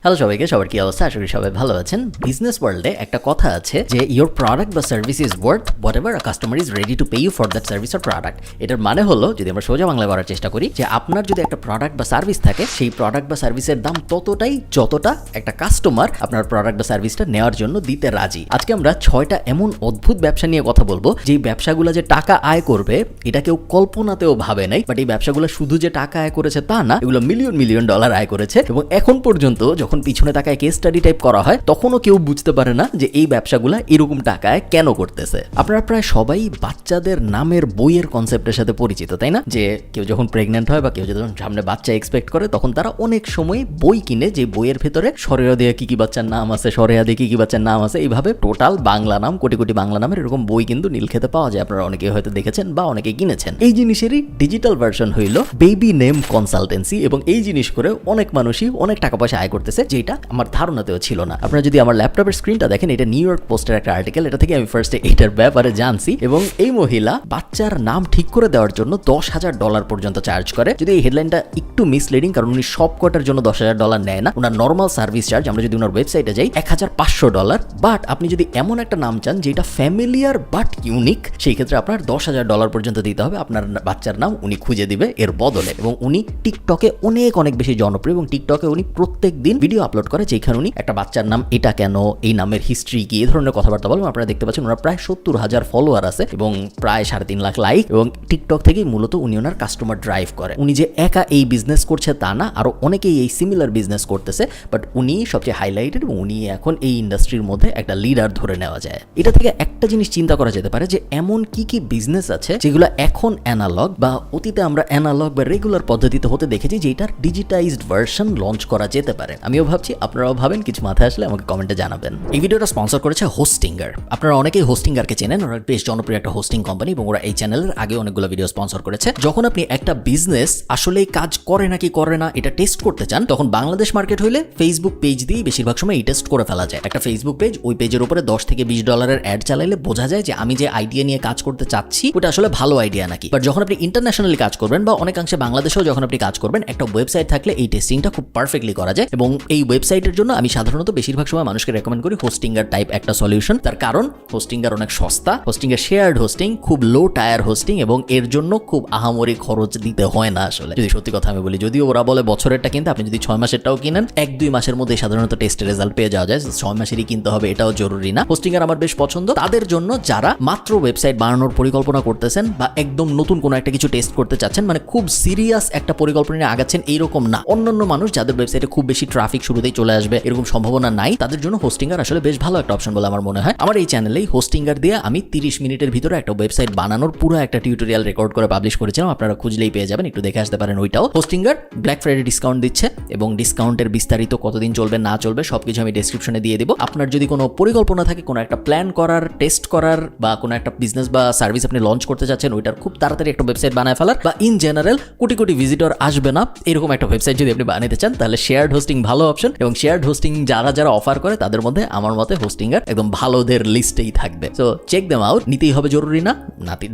Hello সবাইকে, সবার কি অবস্থা? আশা করি সবাই ভালো আছেন। বিজনেস ওয়ার্ল্ডে একটা কথা আছে যে ইয়োর প্রোডাক্ট বা service is worth whatever a customer is ready to pay you for that service or product. এটার মানে হলো, যদি আমরা সোজা বাংলা করার চেষ্টা করি, যে আপনার যদি একটা প্রোডাক্ট বা সার্ভিস থাকে, সেই প্রোডাক্ট বা সার্ভিসের দাম ততটাই যতটা একটা কাস্টমার আপনার প্রোডাক্ট বা সার্ভিসটা নেওয়ার জন্য দিতে রাজি। আজকে আমরা 6টা এমন অদ্ভুত ব্যবসা নিয়ে কথা বলবো, যে ব্যবসাগুলো যে টাকা আয় করবে এটা কেউ কল্পনাতেও ভাবে নাই। বাট এই ব্যবসাগুলো শুধু যে টাকা আয় করেছে তা না, এগুলো মিলিয়ন মিলিয়ন ডলার আয় করেছে। এবং এখন পর্যন্ত যখন পিছনে তাকায় কেস স্টাডি টাইপ করা হয়, তখনও কেউ বুঝতে পারে না যে এই ব্যবসাগুলো এরকম টাকায় কেন করতেছে। আপনারা প্রায় সবাই বাচ্চাদের নামের বইয়ের কনসেপ্টের সাথে পরিচিত, তাই না? যে কেউ যখন প্রেগনেন্ট হয় বা কেউ যখন সামনে বাচ্চা এক্সপেক্ট করে, তখন তারা অনেক সময় বই কিনে, যে বইয়ের ভেতরে সরেয়া দিয়ে কি কি বাচ্চার নাম আছে, সরেয়া দিয়ে কি বাচ্চার নাম আছে, এইভাবে টোটাল বাংলা নাম, কোটি কোটি বাংলা নামের এরকম বই কিন্তু নীলক্ষেতে পাওয়া যায়। আপনারা অনেকে হয়তো দেখেছেন বা অনেকে কিনেছেন। এই জিনিসেরই ডিজিটাল ভার্সন হইল বেবি নেম কনসালটেন্সি, এবং এই জিনিস করে অনেক মানুষই অনেক টাকা পয়সা আয় করতেছে, যেটা আমার ধারণাতেও ছিল না। আপনারা যদি আমার ল্যাপটপের স্ক্রিনটা দেখেন, এটা নিউ ইয়র্ক পোস্টের একটা আর্টিকেল। এটা থেকে আমি ফার্স্টে এটার ব্যাপারে জানছি, এবং এই মহিলা বাচ্চার নাম ঠিক করে দেওয়ার জন্য $10,000 পর্যন্ত চার্জ করে। যদি এই হেডলাইনটা একটু মিসলিডিং, কারণ উনি সব কটার জন্য $10,000 নেয় না। ওনার নর্মাল সার্ভিস চার্জ, আমরা যদি ওনার ওয়েবসাইটে যাই, $1,500। বাট আপনি যদি এমন একটা নাম চান যেটা ফ্যামিলিয়ার বাট ইউনিক, সেই ক্ষেত্রে আপনার $10,000 পর্যন্ত দিতে হবে। আপনার বাচ্চার নাম উনি খুঁজে দিবে এর বদলে। এবং উনি টিকটকে অনেক বেশি জনপ্রিয়, এবং টিকটকে উনি প্রত্যেক দিন ভিডিও আপলোড করে, যেখানে উনি একটা বাচ্চার নাম এটা কেন, এই নামের হিস্ট্রি কি, এই ধরনের কথাবার্তা বলেন। আপনারা দেখতে পাচ্ছেন ওনার প্রায় 70,000 ফলোয়ার আছে এবং প্রায় 3.5 লাখ লাইক। এবং টিকটক থেকেই মূলত উনি ওনার কাস্টমার ড্রাইভ করে। উনি যে একা এই বিজনেস করছে তা না, আরো অনেকেই এই সিমিলার বিজনেস করতেছে, বাট উনি সবচেয়ে হাইলাইটেড, এবং উনি এখন এই ইন্ডাস্ট্রির মধ্যে একটা লিডার ধরে নেওয়া যায়। এটা থেকে একটা জিনিস চিন্তা করা যেতে পারে, যে এমন কি কি বিজনেস আছে যেগুলো এখন অ্যানালগ বা অতীতে আমরা অ্যানালগ বা রেগুলার পদ্ধতিতে হতে দেখেছি, যে এটার ডিজিটাইজড ভার্সন লঞ্চ করা যেতে পারে। আমিও ভাবছি, আপনারাও ভাবেন, কিছু মাথায় আসলে আমাকে কমেন্টে জানাবেন। এই ভিডিওটা স্পন্সর করেছে হোস্টিঙ্গার। আপনারা অনেকেই হোস্টিঙ্গারকে চেনেন, ওরা বেশ জনপ্রিয় একটা হোস্টিং কোম্পানি, এবং ওরা এই চ্যানেলের আগে অনেকগুলো ভিডিও স্পন্সর করেছে। যখন আপনি একটা বিজনেস আসলেই কাজ করে নাকি করে না এটা টেস্ট করতে চান, তখন বাংলাদেশ মার্কেট হইলে ফেসবুক পেজ দিয়ে বেশিরভাগ সময় এই টেস্ট করে ফেলা যায়। একটা ফেসবুক পেজ, ওই পেজের উপরে $10 থেকে $20 অ্যাড চালাইলে বোঝা যায় যে আমি যে আইডিয়া নিয়ে কাজ করতে চাচ্ছি ওটা আসলে ভালো আইডিয়া নাকি। বাট যখন আপনি ইন্টারন্যাশনালি কাজ করবেন, বা অনেকাংশে বাংলাদেশেও যখন আপনি কাজ করবেন, একটা ওয়েবসাইট থাকলে এই টেস্টিংটা খুব পারফেক্টলি করা যায়। এবং এই ওয়েবসাইটের জন্য আমি সাধারণত বেশিরভাগ সময় মানুষকে রেকমেন্ড করি হোস্টিঙ্গার টাইপ একটা সলিউশন। তার কারণ হোস্টিঙ্গার অনেক সস্তা, হোস্টিঙ্গার শেয়ার্ড হোস্টিং, খুব লো টায়ার হোস্টিং, এবং এর জন্য খুব আহামরি খরচ দিতে হয় না আসলে, যদি সত্যি কথা আমি বলি। যদিও ওরা বলে বছরেরটা কিনতে, আপনি যদি 6 মাসেরটাও কিনেন, 1-2 মাসের মধ্যে সাধারণত টেস্টের রেজাল্ট পেয়ে যাওয়া যায়। 6 মাসেরই কিনতে হবে এটাও জরুরি না। হোস্টিঙ্গার আমার বেশ পছন্দ তাদের জন্য যারা মাত্র ওয়েবসাইট বানানোর পরিকল্পনা করতেছেন, বা একদম নতুন কোনো একটা কিছু টেস্ট করতে চাচ্ছেন, মানে খুব সিরিয়াস একটা পরিকল্পনা নিয়ে আগাচ্ছেন এইরকম না। অন্যান্য মানুষ যাদের ওয়েবসাইটে খুব বেশি ট্রাফিক শুরুতেই চলে আসবে এরকম সম্ভাবনা নাই, তাদের জন্য হোস্টিঙ্গার আসলে বেশ ভালো একটা অপশন বলে আমার মনে হয়। আমার এই চ্যানেলেই হোস্টিঙ্গার দিয়ে আমি 30 মিনিটের ভিতরে একটা ওয়েবসাইট বানানোর পুরো একটা টিউটোরিয়াল রেকর্ড করে পাবলিশ করেছিলাম। আপনারা খুঁজলেই পেয়ে যাবেন, একটু দেখে আসতে পারেন ওইটাও। হোস্টিঙ্গার ব্ল্যাক ফ্রাইডে ডিসকাউন্ট দিচ্ছে, এবং ডিসকাউন্টের বিস্তারিত কতদিন চলবে না চলবে সবকিছু আমি ডেসক্রিপশনে দিয়ে দিব। আপনার যদি কোনো পরিকল্পনা থাকে, কোনো একটা প্ল্যান করার, টেস্ট করার, বা কোনো একটা বিজনেস বা সার্ভিস আপনি লঞ্চ করতে চাচ্ছেন, ওইটার খুব তাড়াতাড়ি একটা ওয়েবসাইট বানায় ফেলার, বা in general crore crore visitor আসবে না এরকম একটা ওয়েবসাইট যদি আপনি বানাতে চান, তাহলে শেয়ার্ড হোস্টিং ভালো অপশন। এবং শেয়ার্ড হোস্টিং যারা অফার করে, তাদের মধ্যে আমার মতে হোস্টিঙ্গার একদম ভালোদের লিস্টেই থাকবে। So check them out. নিতেই হবে জরুরি না,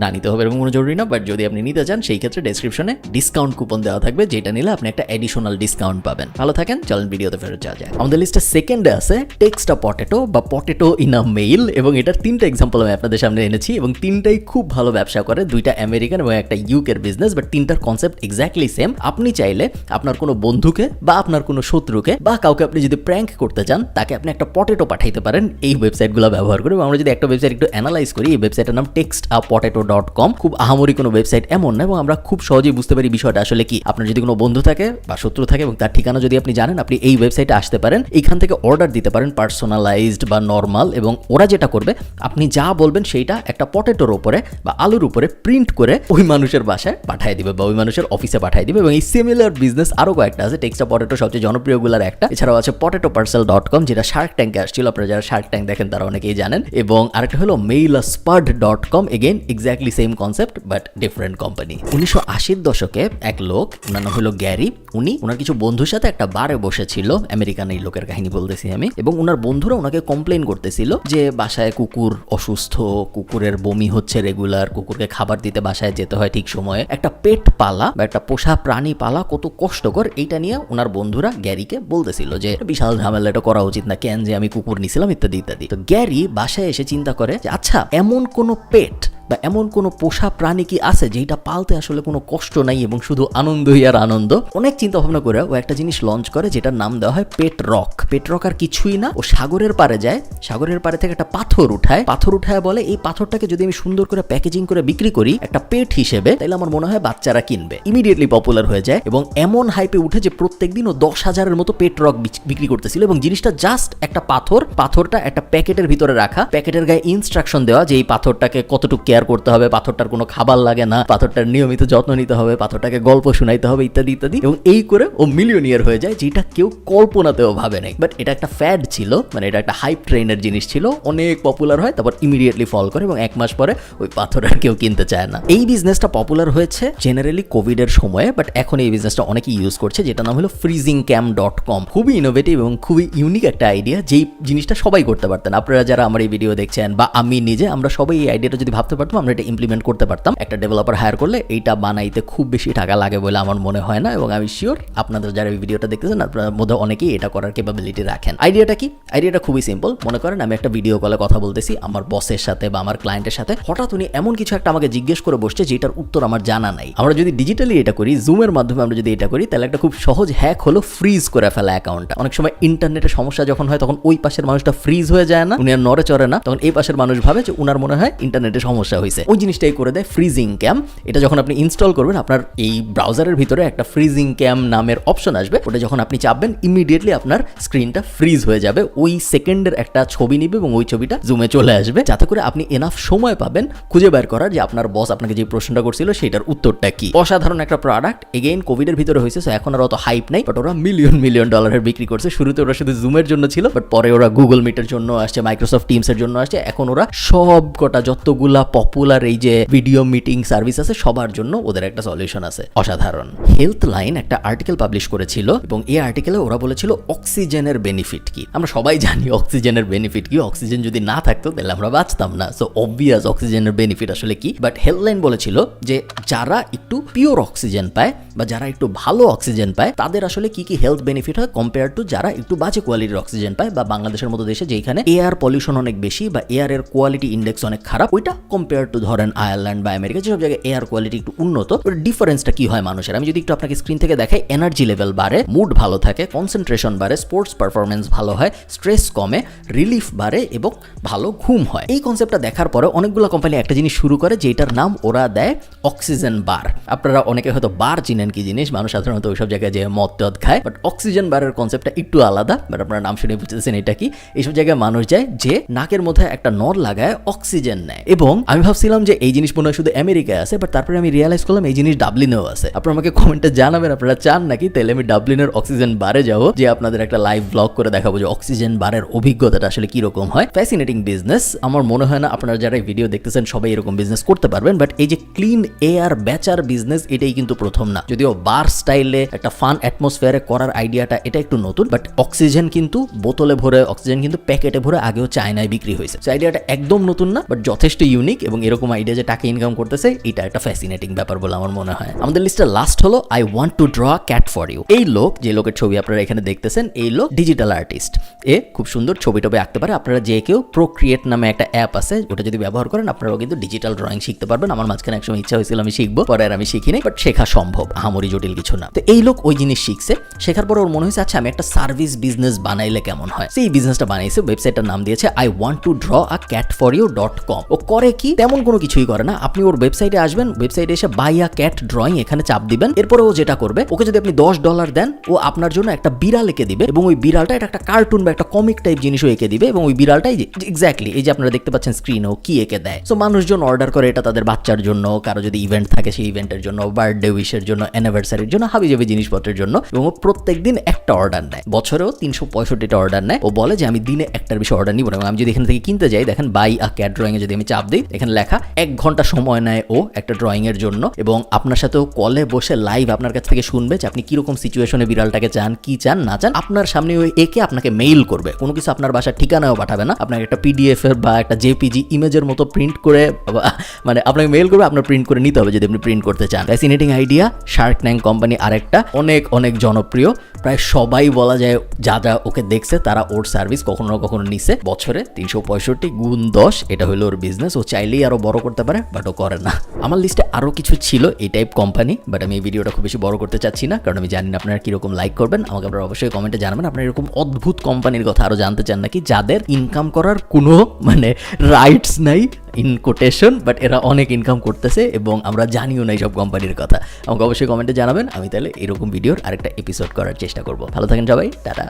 না নিতে হবে এরকম কোনো জরুরি না, বাট যদি আপনি নিতে চান, সেই ক্ষেত্রে ডেসক্রিপশনে ডিসকাউন্ট কুপন দেওয়া থাকবে, যেটা নিলে আপনি একটা এডিশনাল ডিসকাউন্ট পাবেন। ভালো থাকেন, চলেন ভিডিওতে ফেরত যাওয়া যায়। আমাদের লিস্টে সেকেন্ডে আছে টেক্সট আ পটেটো বা পটেটো ইন আ মেইল, এবং এটার 3টা এক্সাম্পল আমি আপনাদের সামনে এনেছি, এবং 3টাই খুব ভালো ব্যবসা করে। 2টা আমেরিকান এবং একটা ইউকের বিজনেস, বাট 3টার কনসেপ্ট এক্স্যাক্টলি সেম। আপনি চাইলে আপনার কোনো বন্ধুকে বা আপনার কোনো শত্রুকে বা কাউকে আপনি যদি প্র্যাঙ্ক করতে চান, তাকে আপনি একটা পটেটো পাঠাইতে পারেন এই ওয়েবসাইটগুলো ব্যবহার করে। আমরা যদি একটা ওয়েবসাইট একটু অ্যানালাইজ করি, এই ওয়েবসাইটের নাম textapotato.com। খুব আহামরি কোনো ওয়েবসাইট এমন না, এবং আমরা খুব সহজেই বুঝতে পারি বিষয়টা আসলে কি। আপনার যদি কোনো বন্ধু থাকে বা শত্রু থাকে, এবং তার ঠিকানা যদি আপনি জানেন, আপনি এই ওয়েবসাইটে আসতে পারেন, এইখান থেকে অর্ডার দিতে পারেন, পার্সোনালাইজড বা নর্মাল। এবং ওরা যেটা করবে, আপনি যা বলবেন সেইটা একটা পটেটোর উপরে বা আলুর উপরে প্রিন্ট করে ওই মানুষের বাসায় পাঠিয়ে দিবে, বা ওই মানুষের অফিসে পাঠিয়ে দিবে। এবং এই সিমিলার বিজনেস আরো কয়েকটা আছে। টেক্সটা পটেটো সবচেয়ে জনপ্রিয়গুলোর একটা। এছাড়াও আছে potatoparcel.com, যেটা শার্ক ট্যাঙ্কে আসছিল, আপনারা যারা শার্ক ট্যাঙ্ক দেখেন তারা অনেকেই জানেন। এবং আরেকটা হলো mailaspud.com, again exactly same concept but different company. 1980-র দশকে এক লোক, ওনার নাম হলো গ্যারি, উনি ওনার কিছু বন্ধুর সাথে একটা বারে বসেছিল। আমেরিকান এই লোকের কাহিনী বলতেছি আমি। এবং ওনার বন্ধুরা ওনাকে কমপ্লেন করতেছিল যে বাসায় কুকুর অসুস্থ, কুকুরের বমি হচ্ছে রেগুলার, কুকুরকে খাবার দিতে বাসায় যেতে হয় ঠিক সময়ে। একটা পেট পালা বা একটা পোষা প্রাণী পালা কত কষ্টকর, এইটা নিয়ে ওনার বন্ধুরা গ্যারিকে বলতে বলতেছিল যে বিশাল ঝামেলা, এটা করা উচিত না, কেন যে আমি কুকুর নিছিলাম ইত্যাদি ইত্যাদি। তো গ্যারি বাসায় এসে চিন্তা করে যে আচ্ছা, এমন কোনো পেট বা এমন কোনো পোষা প্রাণী কি আছে যেটা পালতে আসলে কোনো কষ্ট নাই এবং শুধু আনন্দই আর আনন্দ। অনেক চিন্তা ভাবনা করে ও একটা জিনিস লঞ্চ করে যেটার নাম দেওয়া হয় পেট রক। পেট রক আর কিছুই না, ও সাগরের পাড়ে যায়, সাগরের পাড়ে থেকে একটা পাথর উঠায় বলে এই পাথরটাকে যদি আমি সুন্দর করে প্যাকেজিং করে বিক্রি করি একটা পেট হিসেবে, তাহলে আমার মনে হয় বাচ্চারা কিনবে। ইমিডিয়েটলি পপুলার হয়ে যায় এবং এমন হাইপে উঠে যে প্রত্যেকদিন ও 10,000-এর মতো পেট রক বিক্রি করতেছিল। এবং জিনিসটা জাস্ট একটা পাথরটা একটা প্যাকেটের ভিতরে রাখা, প্যাকেটের গায়ে ইনস্ট্রাকশন দেওয়া যে এই পাথরটাকে কতটুকু কেয়ার করতে হবে, পাথরটার কোনো খাবার লাগে না, পাথরটার নিয়মিত যত্ন নিতে হবে, পাথরটাকে গল্প শোনাইতে হবে ইত্যাদি ইত্যাদি। এবং এই করে ও মিলিয়নিয়ার হয়ে যায়, যেটা কেউ কল্পনাতেও ভাবে নাই। বাট এটা একটা ফ্যাড ছিল, মানে এটা একটা হাইপ ট্রেনের জিনিস ছিল, অনেক পপুলার হয়, তারপর ইমিডিয়েটলি ফল করে এবং 1 মাস পরে ওই পাথর আর কেউ কিনতে চায় না। এই বিজনেসটা পপুলার হয়েছে জেনারেলি কোভিড এর সময়ে, বাট এখন এই বিজনেসটা অনেকেই ইউজ করছে, যেটা নাম হলো freezingcam.com। খুবই ইনোভেটিভ এবং খুবই ইউনিক একটা আইডিয়া, যেই জিনিসটা সবাই করতে পারতেন। আপনারা যারা আমার এই ভিডিও দেখছেন বা আমি নিজে, আমরা সবাই এই আইডিয়াটা যদি ভাবতে পারতাম, আমরা এটা ইমপ্লিমেন্ট করতে পারতাম। একটা ডেভেলপার হায়ার করলে এইটা বানাইতে খুব বেশি টাকা লাগে বলে আমার মনে হয় না, এবং আমি শিওর আপনাদের যারা এই ভিডিওটা দেখতেছেন আপনাদের মধ্যে অনেকেই এটা করার ক্যাপাবিলিটি রাখেন। আইডিয়াটা কি? আইডিয়াটা খুবই সিম্পল। মনে করেন আমি একটা ভিডিও কলে কথা বলতেছি আমার বসের সাথে বা আমার ক্লায়েন্টের সাথে, হঠাৎ উনি এমন কিছু একটা আমাকে জিজ্ঞেস করে বসছে যেটার উত্তর আমার জানা নাই। আমরা যদি ডিজিটালি এটা করি, জুমের মাধ্যমে আমরা যদি এটা করি, তাহলে একটা খুব সহজ হ্যাক হলো ফ্রিজ করে ফেলা অ্যাকাউন্টটা। অনেক সময় ইন্টারনেটের সমস্যা যখন হয় তখন ওই পাশের মানুষটা ফ্রিজ হয়ে যায় না, উনি আর নড়ে চড়ে না, তখন এই পাশের মানুষ ভাবে যে উনার মনে হয় ইন্টারনেটের সমস্যা হয়েছে। ওই জিনিসটাই করে দেয় ফ্রিজিং ক্যাম। এটা যখন আপনি ইনস্টল করবেন, আপনার এই ব্রাউজারের ভিতরে একটা ফ্রিজিং ক্যাম নামের অপশন আসবে, ওটা যখন আপনি চাপবেন ইমিডিয়েটলি আপনার স্ক্রিনটা ফ্রিজ হয়ে যাবে। ওই সেকেন্ডের একটা ছবি নিবে এবং ওই ছবিটা জুমে চলে আসবে, যাতে করে আপনি এনাফ সময় পাবেন খুঁজে বের করার যে আপনার বস আপনাকে যে প্রশ্নটা করছিল সেটার উত্তরটা কি। অসাধারণ একটা প্রোডাক্ট, এগেইন কোভিডের ভিতরে হয়েছে, সো এখন আর অত হাইপ নাই, বাট ওরা মিলিয়ন ডলারের বিক্রি করছে। শুরুতে ওরা শুধু জুমের জন্য ছিল, বাট পরে ওরা গুগল মিটের জন্য আসছে, মাইক্রোসফট টিমসের জন্য আসছে, এখন ওরা সব কটা যতগুলা পপুলার এই যে ভিডিও মিটিং সার্ভিস আছে সবার জন্য ওদের একটা সলিউশন আছে। অসাধারণ। হেলথ লাইন একটা আর্টিকেল পাবলিশ করেছিল এবং এই আর্টিকেলে ওরা বলেছিল অক্সিজেনের বেনিফিট কি। আমরা সবাই জানি অক্সিজেনের বেনিফিট কি, অক্সিজেন যদি না থাকতো তাহলে আমরা বাঁচতাম না, সো অবভিয়াস অক্সিজেনের বেনিফিট আসলে কি। বাট হেলথ লাইন বলেছিল যে যারা একটু পিওর অক্সিজেন পায় বা যারা একটু ভালো অক্সিজেন পায় তাদের আসলে কি কি হেলথ বেনিফিট হয় কম্পেয়ার টু যারা একটু বাজে কোয়ালিটির অক্সিজেন পায়, বা বাংলাদেশের মতো দেশে যেখানে এয়ার পলিউশন অনেক বেশি বা এয়ারের কোয়ালিটি ইন্ডেক্স অনেক খারাপ, ওইটা কম্পেয়ার টু ধরেন আয়ারল্যান্ড বা আমেরিকা যেসব জায়গায় এয়ার কোয়ালিটি একটু উন্নত, ওর ডিফারেন্সটা কি হয় মানুষের। আমি যদি একটু আপনাকে স্ক্রিন থেকে দেখাই, এনার্জি লেভেল বাড়ে, মুড ভালো থাকে, কনসেন্ট্রেশন বাড়ে, স্পোর্টস পারফরমেন্স ভালো হয়, স্ট্রেস কমে, রিলিফ বাড়ে এবং ভালো ঘুম হয়। এই কনসেপ্টটা দেখার পরে অনেকগুলো কোম্পানি একটা জিনিস শুরু করে যেটার নাম ওরা দেয় অক্সিজেন বার। আপনারা অনেকে হয়তো বার চিনেন কি জিনিস, মানুষ সাধারণত ওইসব জায়গায় যে মদ টদ খায়, বাট অক্সিজেন বারের কনসেপ্টটা একটু আলাদা। বাট আপনারা নাম শুনে বুঝতেছেন এটা কি। এইসব জায়গায় মানুষ যায় যে নাকের মধ্যে একটা নল লাগায় অক্সিজেন নেয়, এবং আমি ভাবছিলাম যে এই জিনিস মনে হয় শুধু আমেরিকায় আছে, বাট তারপরে আমি রিয়েলাইজ করলাম এই জিনিস ডাবলিনেও আছে। আপনারা আমাকে কমেন্টে জানাবেন আপনারা চান নাকি, তাহলে আমি ডাবলিনের অক্সিজেন বারে যাবো, যে আপনাদের একটা লাইভ ব্লগ করে দেখাবো যে অক্সিজেন বারের অভিজ্ঞতাটা আসলে কিরকম হয়। Fascinating business. আমার মনে হয় না আপনারা যারা এই ভিডিও দেখতেছেন সবাই এরকম বিজনেস করতে পারবেন, বাট এই যে ক্লিন এয়ার বেচার বিজনেস এটাই কিন্তু প্রথম না। যদিও বার স্টাইলে একটা ফান অ্যাটমসফিয়ারে করার আইডিয়াটা এটা একটু নতুন, বাট অক্সিজেন কিন্তু বোতলে ভরে, অক্সিজেন কিন্তু প্যাকেটে ভরে আগেও চায়নায় বিক্রি হয়েছে। আইডিয়াটা একদম নতুন না, বাট যথেষ্ট ইউনিক, এবং এরকম আইডিয়া যে টাকা ইনকাম করতেছে এটা একটা ফ্যাসিনেটিং ব্যাপার বলে আমার মনে হয়। আমাদের লিস্টে লাস্ট হলো I want to draw a cat for you. এই লোক, যে লোকের ছবি আপনারা এখানে দেখতেছেন, এই লোক ডিজিটাল আর্টিস্ট। এ খুব সুন্দর ছবি টবি আঁকতে পারে। আপনারা যে কেউ প্রোক্রিয়েট নামে একটা অ্যাপ আছে, ওটা যদি ব্যবহার করেন আপনারাও কিন্তু ডিজিটাল ড্রয়িং শিখতে পারবেন। আমার মাঝখানে একসময় ইচ্ছা হয়েছিল আমি শিখবো, পরে আর আমি শিখিনি, বাট শেখা সম্ভব, আহামরি জটিল কিছু না। তো এই লোক ওই জিনিস শিখছে, শেখার পর ওর মনে হয়েছে আচ্ছা আমি একটা সার্ভিস বিজনেস বানাইলে কেমন হয়। সেই বিজনেসটা বানাইছে, ওয়েবসাইটটার নাম দিয়েছে I want to draw a cat for you .com। ও করে কি, তেমন কোনো কিছুই করে না। আপনি ওর ওয়েবসাইটে আসবেন, ওয়েবসাইটে এসে বাই আ ক্যাট ড্রয়িং এখানে চাপ দিবেন। এরপরে ও যেটা করবে, ওকে যদি আপনি $10 দেন, ও আপনার জন্য একটা বিড়াল এঁকে দিবে, এবং ওই বিড়ালটা এটা একটা কার্টুন বা একটা কমিক টাইপ জিনিসও এঁকে দিবে, এবং ওই বিড়ালটাই এক্স্যাক্টলি এই যে আপনারা দেখতে পাচ্ছেন স্ক্রিনে ও কি এঁকে দেয়। সো মানুষজন অর্ডার করে এটা তাদের বাচ্চার জন্য, কারো যদি ইভেন্ট থাকে সেই ইভেন্টের জন্য, বার্থডে উইশের জন্য, অ্যানিভার্সারির জন্য, হাবিজাবি জিনিসপত্রের জন্য, এবং ও প্রত্যেকদিন একটা অর্ডার নেয়। বছরেও 365টা অর্ডার নেয়। ও বলে যে আমি দিনে একটার বেশি অর্ডার নিব না। এবং আমি যদি এখান থেকে কিনতে যাই, দেখেন বাই আ ক্যাট ড্রয়িং এ যদি আমি চাপ দিই, এখানে দেখেন লেখা 1 ঘন্টা সময় নেয় ও একটা ড্রয়িংয়ের জন্য, এবং আপনার সাথেও কলে বসে লাইভ আপনার কাছ থেকে শুনবে যে আপনি কিরকম সিচুয়েশনে বিড়ালটাকে চান, কি চান না চান। আপনার সামনে ওই একে আপনাকে মেইল করবে, কোনো কিছু আপনার বাসার ঠিকানাও পাঠাবে না, আপনাকে একটা পিডিএফ এর বা একটা জেপিজি ইমেজের মতো প্রিন্ট করে মানে আপনাকে মেইল করবে, আপনার প্রিন্ট করে নিতে হবে যদি আপনি প্রিন্ট করতে চান। Fascinating idea. Shark tank company আরেকটা অনেক অনেক জনপ্রিয়, প্রায় সবাই বলা যায় যা যা ওকে দেখছে তারা ওর সার্ভিস কখনো না কখনো নিছে। বছরে 365 গুণ 10 এটা হলো ওর বিজনেস। ও চাইলেই আরো বড় করতে পারে, বাট ও করে না। আমার লিস্টে আরো কিছু ছিল এই টাইপ কোম্পানি, বাট আমি এই ভিডিওটা খুব বেশি বড় করতে চাচ্ছি না, কারণ আমি জানি না আপনারা কিরকম লাইক করবেন। আমাকে আপনারা অবশ্যই কমেন্টে জানাবেন আপনারা এরকম অদ্ভুত কোম্পানির কথা আরো জানতে চান নাকি, যাদের ইনকাম করার কোনো মানে রাইটস নাই ইন কোটেশন, বাট এরা অনেক ইনকাম করতেছে এবং আমরা জানিও না এইসব কোম্পানির কথা। আমাকে অবশ্যই কমেন্টে জানাবেন, আমি তাহলে এরকম ভিডিওর আরেকটা এপিসোড করার চেষ্টা করব। ভালো থাকেন সবাই, টাটা।